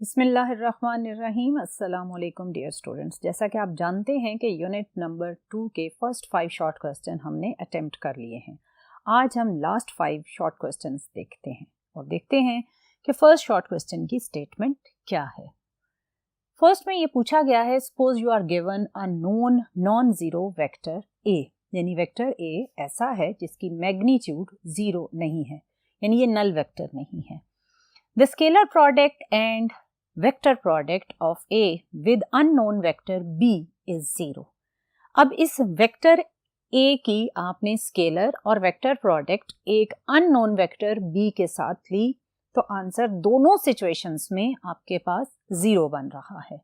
बिस्मिल्लाहिर्रहमानिर्रहीम। अस्सलाम वालेकुम डियर स्टूडेंट्स। जैसा कि आप जानते हैं कि यूनिट नंबर 2 के फर्स्ट 5 शॉर्ट क्वेश्चन हमने अटेम्प्ट कर लिए हैं। आज हम लास्ट 5 शॉर्ट क्वेश्चंस देखते हैं और देखते हैं कि फर्स्ट शॉर्ट क्वेश्चन की स्टेटमेंट क्या है। फर्स्ट में ये पूछा गया है, suppose you are given a known non zero vector A, यानी वेक्टर ए ऐसा है जिसकी मैग्नीट्यूड 0 नहीं है, यानी ये नल वेक्टर नहीं है। The scalar product and vector product of A with unknown vector B is 0. अब इस वेक्टर A की आपने स्केलर और वेक्टर प्रोडक्ट एक अननोन वेक्टर B के साथ ली तो आंसर दोनों सिचुएशंस में आपके पास 0 बन रहा है।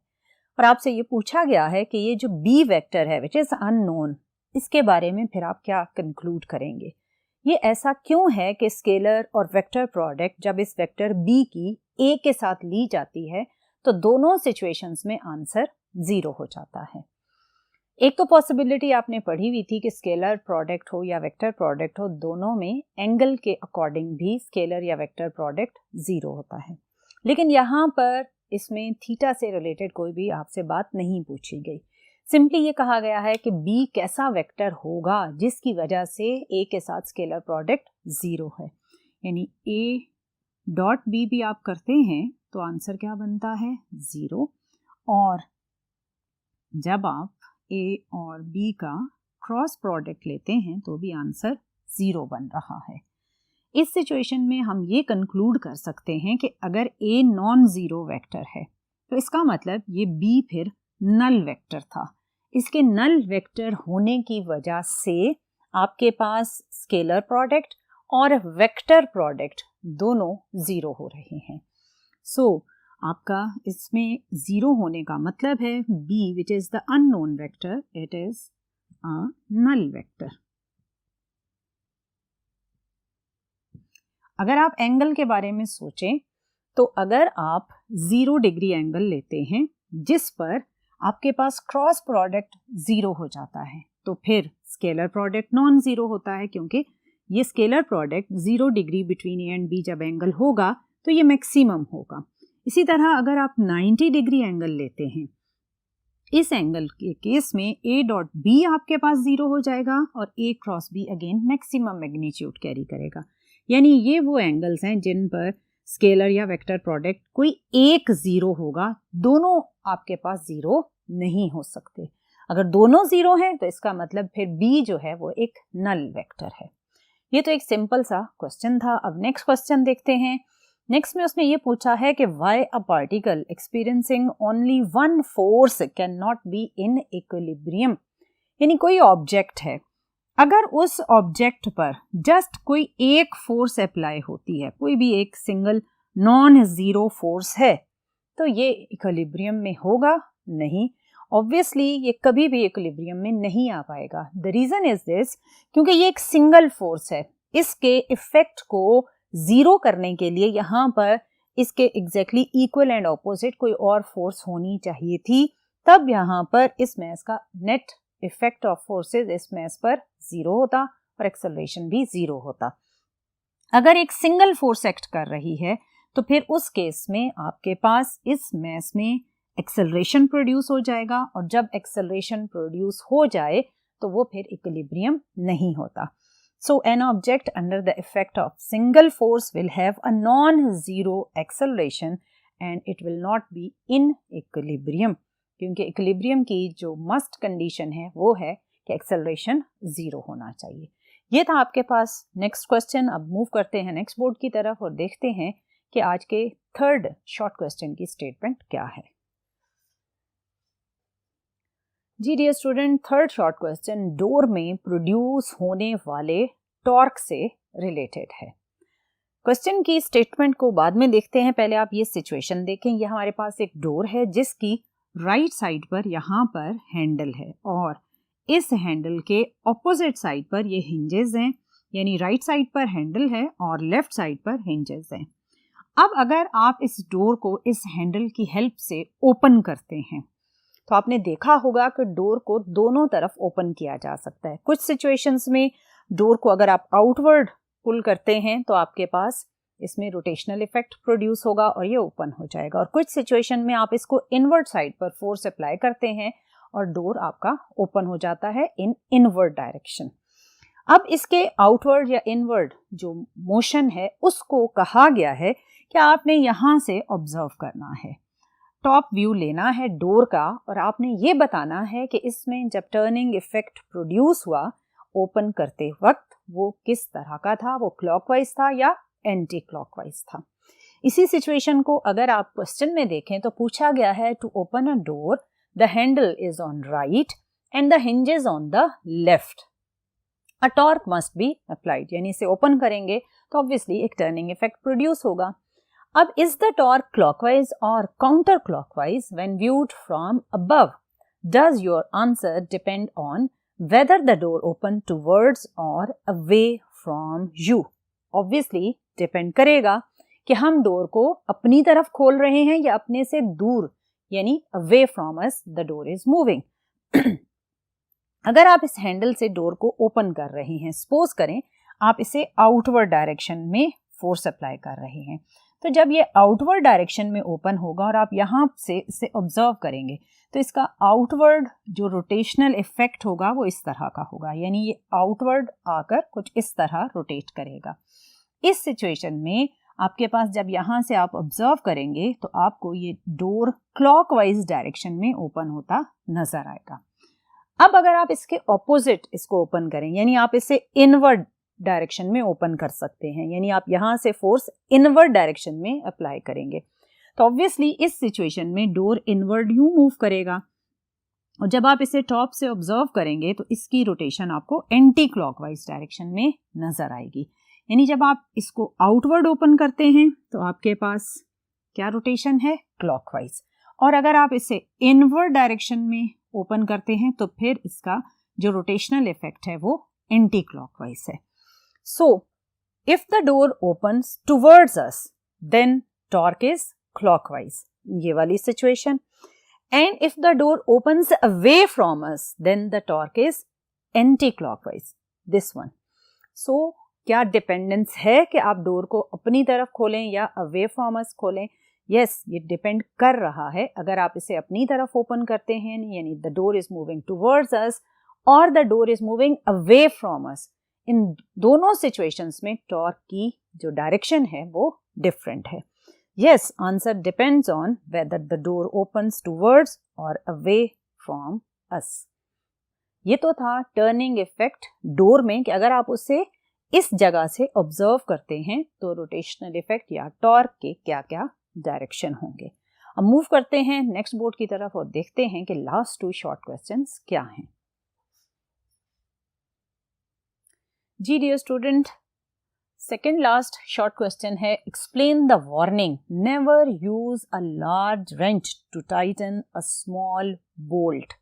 और आपसे ये पूछा गया है कि ये जो B वेक्टर है विच इज अननोन, इसके बारे में फिर आप क्या कंक्लूड करेंगे। ये ऐसा क्यों है कि स्केलर और वेक्टर प्रोडक्ट जब इस वेक्टर B की A के साथ ली जाती है तो दोनों सिचुएशंस में आंसर 0 हो जाता है। एक तो पॉसिबिलिटी आपने पढ़ी हुई थी कि स्केलर प्रोडक्ट हो या वेक्टर प्रोडक्ट हो, दोनों में एंगल के अकॉर्डिंग भी स्केलर या वेक्टर प्रोडक्ट 0 होता है। लेकिन यहाँ पर इसमें थीटा से रिलेटेड कोई भी आपसे बात नहीं पूछी गई। सिंपली ये कहा गया है कि B कैसा वेक्टर होगा जिसकी वजह से A के साथ स्केलर प्रोडक्ट 0 है, यानी A डॉट B भी आप करते हैं तो आंसर क्या बनता है 0। और जब आप A और B का क्रॉस प्रोडक्ट लेते हैं तो भी आंसर 0 बन रहा है। इस सिचुएशन में हम ये कंक्लूड कर सकते हैं कि अगर A नॉन जीरो वेक्टर है तो इसका मतलब ये B फिर नल वेक्टर था। इसके नल वेक्टर होने की वजह से आपके पास स्केलर प्रोडक्ट और वेक्टर प्रोडक्ट दोनों 0 हो रहे हैं। सो आपका इसमें 0 होने का मतलब है B which is the unknown vector, it is a null vector. अगर आप एंगल के बारे में सोचें तो अगर आप 0 डिग्री एंगल लेते हैं जिस पर आपके पास क्रॉस प्रोडक्ट 0 हो जाता है तो फिर स्केलर प्रोडक्ट नॉन जीरो होता है, क्योंकि ये scalar product 0 degree between A and B जब एंगल होगा तो ये मैक्सिमम होगा। इसी तरह अगर आप 90 डिग्री एंगल लेते हैं, इस एंगल के केस में A डॉट B आपके पास 0 हो जाएगा और A cross B again maximum magnitude carry करेगा। यानी ये वो एंगल्स हैं जिन पर स्केलर या वेक्टर प्रोडक्ट कोई एक 0 होगा, दोनों आपके पास 0 नहीं हो सकते। अगर दोनों 0 हैं तो इसका मतलब फिर B जो है वो एक नल वेक्टर है। ये तो एक सिंपल सा क्वेश्चन था। अब नेक्स्ट क्वेश्चन देखते हैं। नेक्स्ट में उसने ये पूछा है कि why a particle experiencing only one force can not be in equilibrium, यानी कोई ऑब्जेक्ट है, अगर उस ऑब्जेक्ट पर जस्ट कोई एक फोर्स अप्लाई होती है, कोई भी एक सिंगल नॉन जीरो फोर्स है, तो ये इक्विलिब्रियम में होगा नहीं। ऑब्वियसली ये कभी भी इक्विलिब्रियम में नहीं आ पाएगा। द रीजन इज दिस, क्योंकि ये एक सिंगल फोर्स है। इसके इफेक्ट को 0 करने के लिए यहाँ पर इसके एग्जैक्टली इक्वल एंड ऑपोजिट कोई और फोर्स होनी चाहिए थी, तब यहाँ पर इस मैस का नेट इफेक्ट ऑफ फोर्सेस इस मैस पर 0 होता और एक्सेलरेशन भी 0 होता। अगर एक सिंगल फोर्स एक्ट कर रही है तो फिर उस केस में आपके पास इस मैस में एक्सेलरेशन प्रोड्यूस हो जाएगा, और जब एक्सेलरेशन प्रोड्यूस हो जाए तो वो फिर इक्विलिब्रियम नहीं होता। So an object under the effect of single force will have a non-zero acceleration and it will not be in equilibrium, क्योंकि इक्विलिब्रियम की जो मस्ट कंडीशन है वो है कि एक्सेलरेशन 0 होना चाहिए। ये था आपके पास नेक्स्ट क्वेश्चन। अब मूव करते हैं नेक्स्ट बोर्ड की तरफ और देखते हैं कि आज के थर्ड शॉर्ट क्वेश्चन की स्टेटमेंट क्या है। जी dear student, third short question door में प्रोड्यूस होने वाले टॉर्क से रिलेटेड है। क्वेश्चन की स्टेटमेंट को बाद में देखते हैं, पहले आप ये सिचुएशन देखें। ये हमारे पास एक डोर है जिसकी राइट साइड पर यहाँ पर हैंडल है और इस हैंडल के ऑपोजिट साइड पर ये हिंजेस हैं, यानी राइट साइड पर हैंडल है और लेफ्ट साइड पर हिंजेस हैं। अब अगर आप इस डोर को इस हैंडल की हेल्प से ओपन करते हैं तो आपने देखा होगा कि डोर को दोनों तरफ ओपन किया जा सकता है। कुछ सिचुएशंस में डोर को अगर आप आउटवर्ड पुल करते हैं तो आपके पास इसमें रोटेशनल इफेक्ट प्रोड्यूस होगा और ये ओपन हो जाएगा। और कुछ सिचुएशन में आप इसको इनवर्ड साइड पर फोर्स अप्लाई करते हैं और डोर आपका ओपन हो जाता है इन इनवर्ड डायरेक्शन। अब इसके आउटवर्ड या इनवर्ड जो मोशन है उसको कहा गया है कि आपने यहाँ से ऑब्जर्व करना है, टॉप व्यू लेना है डोर का और आपने ये बताना है कि इसमें जब टर्निंग इफेक्ट प्रोड्यूस हुआ ओपन करते वक्त वो किस तरह का था, वो क्लॉकवाइज था या एंटी क्लॉकवाइज था। इसी सिचुएशन को अगर आप क्वेश्चन में देखें तो पूछा गया है to open a door the handle is on right end the hinges on the left, a torque must be applied, यानी इसे ओपन करेंगे तो ऑब्वियसली एक टर्निंग इफेक्ट प्रोड्यूस होगा। अब इज द टॉर्क क्लॉकवाइज और counter clockwise when viewed from above? Does your answer depend on whether the door open towards or away from you? Obviously depend करेगा कि हम door को अपनी तरफ खोल रहे हैं या अपने से दूर, यानी away from us the door is moving। अगर आप इस हैंडल से डोर को ओपन कर रहे हैं, सपोज करें आप इसे आउटवर्ड डायरेक्शन में फोर्स अप्लाई कर रहे हैं, तो जब ये आउटवर्ड डायरेक्शन में ओपन होगा और आप यहाँ से इसे ऑब्जर्व करेंगे तो इसका आउटवर्ड जो रोटेशनल इफेक्ट होगा वो इस तरह का होगा, यानी ये आउटवर्ड आकर कुछ इस तरह रोटेट करेगा। इस सिचुएशन में आपके पास जब यहाँ से आप ऑब्जर्व करेंगे तो आपको ये डोर क्लॉकवाइज डायरेक्शन में ओपन होता नजर आएगा। अब अगर आप इसके ऑपोजिट इसको ओपन करें, यानी आप इसे इनवर्ड डायरेक्शन में ओपन कर सकते हैं, यानी आप यहाँ से फोर्स इनवर्ड डायरेक्शन में अप्लाई करेंगे, तो ऑब्वियसली इस सिचुएशन में डोर इनवर्ड यूं मूव करेगा और जब आप इसे टॉप से ऑब्जर्व करेंगे तो इसकी रोटेशन आपको एंटी क्लॉकवाइज डायरेक्शन में नजर आएगी। यानी जब आप इसको आउटवर्ड ओपन करते हैं तो आपके पास क्या रोटेशन है? क्लॉकवाइज। और अगर आप इसे इनवर्ड डायरेक्शन में ओपन करते हैं तो फिर इसका जो रोटेशनल इफेक्ट है वो एंटी क्लॉकवाइज है। So if the door opens towards us then torque is clockwise, ये वाली situation. And if the door opens away from us then the torque is anti clockwise, this one. So क्या dependence है कि आप door को अपनी तरफ खोलें या अवे फ्रॉम अस खोलें? यस, ये डिपेंड कर रहा है। अगर आप इसे अपनी तरफ ओपन करते हैं यानी the door is moving towards us और the door is moving away from us, इन दोनों सिचुएशंस में टॉर्क की जो डायरेक्शन है वो डिफरेंट है। Yes, answer depends on whether the door opens towards और अवे फ्रॉम अस। ये तो था टर्निंग इफेक्ट डोर में कि अगर आप उसे इस जगह से ऑब्जर्व करते हैं तो रोटेशनल इफेक्ट या टॉर्क के क्या क्या डायरेक्शन होंगे। अब मूव करते हैं नेक्स्ट बोर्ड की तरफ और देखते हैं कि लास्ट 2 शॉर्ट क्वेश्चंस क्या हैं। जी dear student, second last short question है, explain the warning never use a large wrench to tighten a small bolt.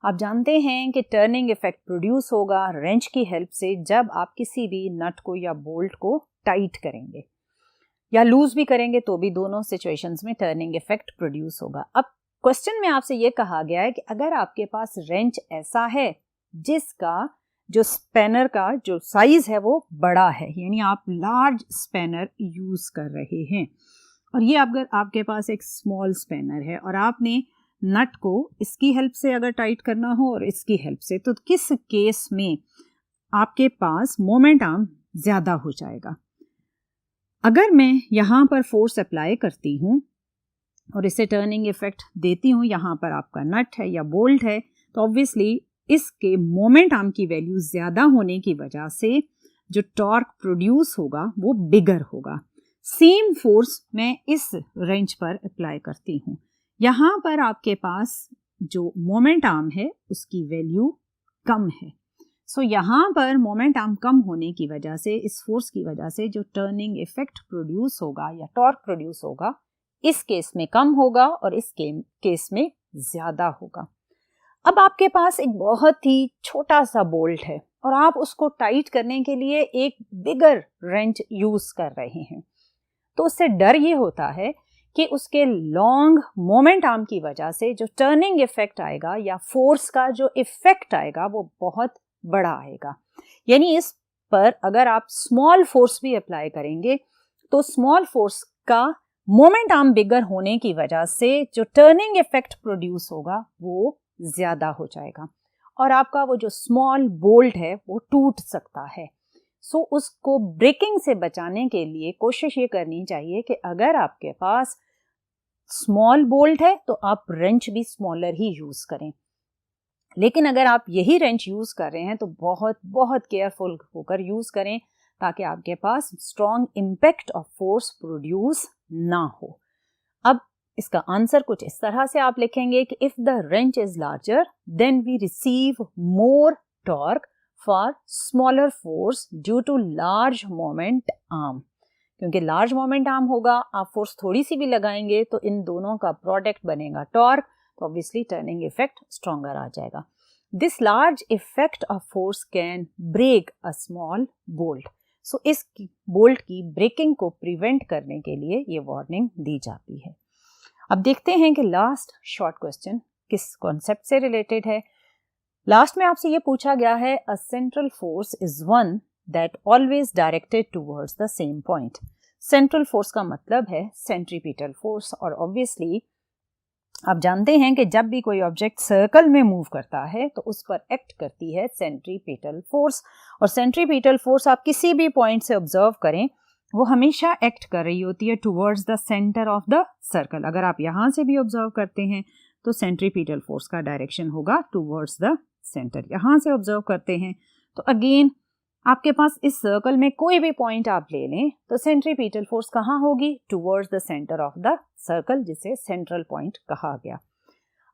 आप जानते हैं कि टर्निंग इफेक्ट प्रोड्यूस होगा रेंच की हेल्प से जब आप किसी भी नट को या बोल्ट को टाइट करेंगे या लूज भी करेंगे तो भी दोनों सिचुएशंस में टर्निंग इफेक्ट प्रोड्यूस होगा। अब क्वेश्चन में आपसे ये कहा गया है कि अगर आपके पास रेंच ऐसा है जिसका जो स्पैनर का जो साइज है वो बड़ा है, यानी आप लार्ज स्पैनर यूज कर रहे हैं और ये अगर आपके पास एक स्मॉल स्पैनर है और आपने नट को इसकी हेल्प से अगर टाइट करना हो और इसकी हेल्प से, तो किस केस में आपके पास मोमेंट आर्म ज्यादा हो जाएगा? अगर मैं यहाँ पर फोर्स अप्लाई करती हूँ और इसे टर्निंग इफेक्ट देती हूँ, यहाँ पर आपका नट है या बोल्ट है, तो ऑब्वियसली इसके मोमेंट आर्म की वैल्यू ज्यादा होने की वजह से जो टॉर्क प्रोड्यूस होगा वो बिगर होगा। सेम फोर्स मैं इस रेंच पर अप्लाई करती हूँ, यहाँ पर आपके पास जो मोमेंट आर्म है उसकी वैल्यू कम है। सो यहाँ पर मोमेंट आर्म कम होने की वजह से, इस फोर्स की वजह से जो टर्निंग इफेक्ट प्रोड्यूस होगा या टॉर्क प्रोड्यूस होगा इस केस में कम होगा और इस केस में ज्यादा होगा। अब आपके पास एक बहुत ही छोटा सा बोल्ट है और आप उसको टाइट करने के लिए एक बिगर रेंच यूज कर रहे हैं, तो उससे डर ये होता है कि उसके लॉन्ग मोमेंट आर्म की वजह से जो टर्निंग इफेक्ट आएगा या फोर्स का जो इफेक्ट आएगा वो बहुत बड़ा आएगा। यानी इस पर अगर आप स्मॉल फोर्स भी अप्लाई करेंगे तो स्मॉल फोर्स का मोमेंट आर्म बिगर होने की वजह से जो टर्निंग इफेक्ट प्रोड्यूस होगा वो ज्यादा हो जाएगा और आपका वो जो स्मॉल बोल्ट है वो टूट सकता है। सो उसको ब्रेकिंग से बचाने के लिए कोशिश ये करनी चाहिए कि अगर आपके पास स्मॉल बोल्ट है तो आप रेंच भी स्मॉलर ही यूज करें, लेकिन अगर आप यही रेंच यूज कर रहे हैं तो बहुत बहुत केयरफुल होकर यूज करें ताकि आपके पास strong impact of force produce ना हो। अब इसका आंसर कुछ इस तरह से आप लिखेंगे कि if the wrench is larger then we receive more torque for smaller force due to large moment arm. क्योंकि लार्ज मोमेंट आर्म होगा, आप फोर्स थोड़ी सी भी लगाएंगे तो इन दोनों का प्रोडक्ट बनेगा टॉर्क, तो ऑब्वियसली टर्निंग इफेक्ट स्ट्रॉन्गर आ जाएगा। This large effect of force can break a small bolt. So इस बोल्ट की ब्रेकिंग को प्रिवेंट करने के लिए ये वार्निंग दी जाती है। अब देखते हैं कि लास्ट शॉर्ट क्वेश्चन किस कॉन्सेप्ट से रिलेटेड है। लास्ट में आपसे ये पूछा गया है, a central force is one that always directed towards the same point. Central force का मतलब है सेंट्रीपिटल फोर्स, और ऑब्वियसली आप जानते हैं कि जब भी कोई ऑब्जेक्ट सर्कल में मूव करता है तो उस पर एक्ट करती है सेंट्रीपिटल फोर्स, और सेंट्रीपिटल फोर्स आप किसी भी पॉइंट से ऑब्जर्व करें वो हमेशा एक्ट कर रही होती है towards the centre of the circle. अगर आप यहाँ से भी ऑब्जर्व करते हैं तो सेंट्रीपिटल फोर्स का डायरेक्शन होगा टुवर्ड्स द सेंटर। यहाँ से ऑब्जर्व करते हैं तो अगेन आपके पास इस सर्कल में कोई भी पॉइंट आप ले लें तो सेंट्रीपिटल फोर्स कहाँ होगी? Towards the centre of the circle, जिसे सेंट्रल पॉइंट कहा गया।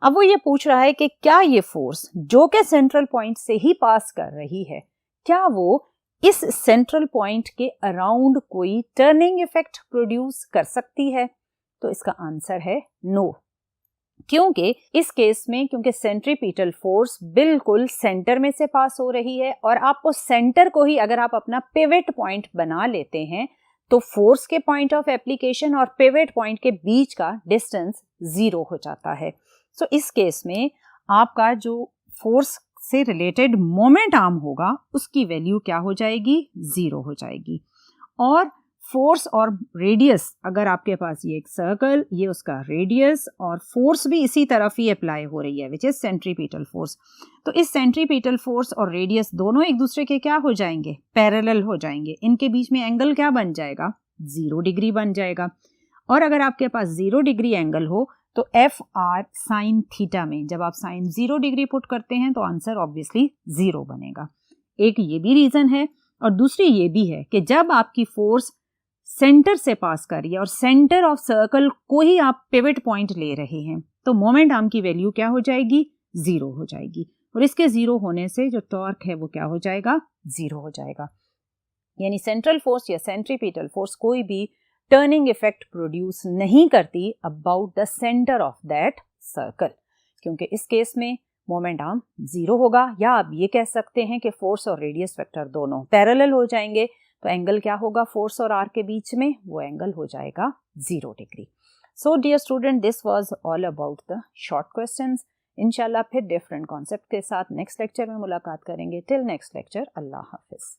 अब वो ये पूछ रहा है कि क्या ये फोर्स जो कि सेंट्रल पॉइंट से ही पास कर रही है, क्या वो इस सेंट्रल पॉइंट के अराउंड कोई टर्निंग इफेक्ट प्रोड्यूस कर सकती है? तो इसका आंसर है नो। क्योंकि इस केस में क्योंकि सेंट्रीपिटल फोर्स बिल्कुल सेंटर में से पास हो रही है, और आपको सेंटर को ही अगर आप अपना पिवट पॉइंट बना लेते हैं तो फोर्स के पॉइंट ऑफ एप्लीकेशन और पिवट पॉइंट के बीच का डिस्टेंस 0 हो जाता है। सो इस केस में आपका जो फोर्स से रिलेटेड मोमेंट आर्म होगा उसकी वैल्यू क्या हो जाएगी? 0 हो जाएगी। और फोर्स और रेडियस, अगर आपके पास ये एक सर्कल, ये उसका रेडियस, और फोर्स भी इसी तरफ ही अप्लाई हो रही है विच इज सेंट्रीपिटल फोर्स, तो इस सेंट्रीपिटल फोर्स और रेडियस दोनों एक दूसरे के क्या हो जाएंगे? पैरेलल हो जाएंगे। इनके बीच में एंगल क्या बन जाएगा? 0 डिग्री बन जाएगा। और अगर आपके पास 0 डिग्री एंगल हो तो एफ आर साइन थीटा में जब आप साइन 0 डिग्री पुट करते हैं तो आंसर ऑब्वियसली 0 बनेगा। एक ये भी रीजन है, और दूसरी ये भी है कि जब आपकी फोर्स सेंटर से पास कर रही है और सेंटर ऑफ सर्कल को ही आप पिवट पॉइंट ले रहे हैं तो मोमेंट आर्म की वैल्यू क्या हो जाएगी? 0 हो जाएगी, और इसके 0 होने से जो टॉर्क है वो क्या हो जाएगा? 0 हो जाएगा। यानी सेंट्रल फोर्स या सेंट्रीपिटल फोर्स कोई भी टर्निंग इफेक्ट प्रोड्यूस नहीं करती about the centre of that circle, क्योंकि इस केस में मोमेंट आर्म 0 होगा, या आप ये कह सकते हैं कि फोर्स और रेडियस वेक्टर दोनों पैरेलल हो जाएंगे, तो एंगल क्या होगा फोर्स और आर के बीच में? वो एंगल हो जाएगा 0 degree. So dear student, this was all about the short questions. इंशाल्लाह फिर डिफरेंट कॉन्सेप्ट के साथ नेक्स्ट लेक्चर में मुलाकात करेंगे। टिल नेक्स्ट लेक्चर, अल्लाह हाफिज।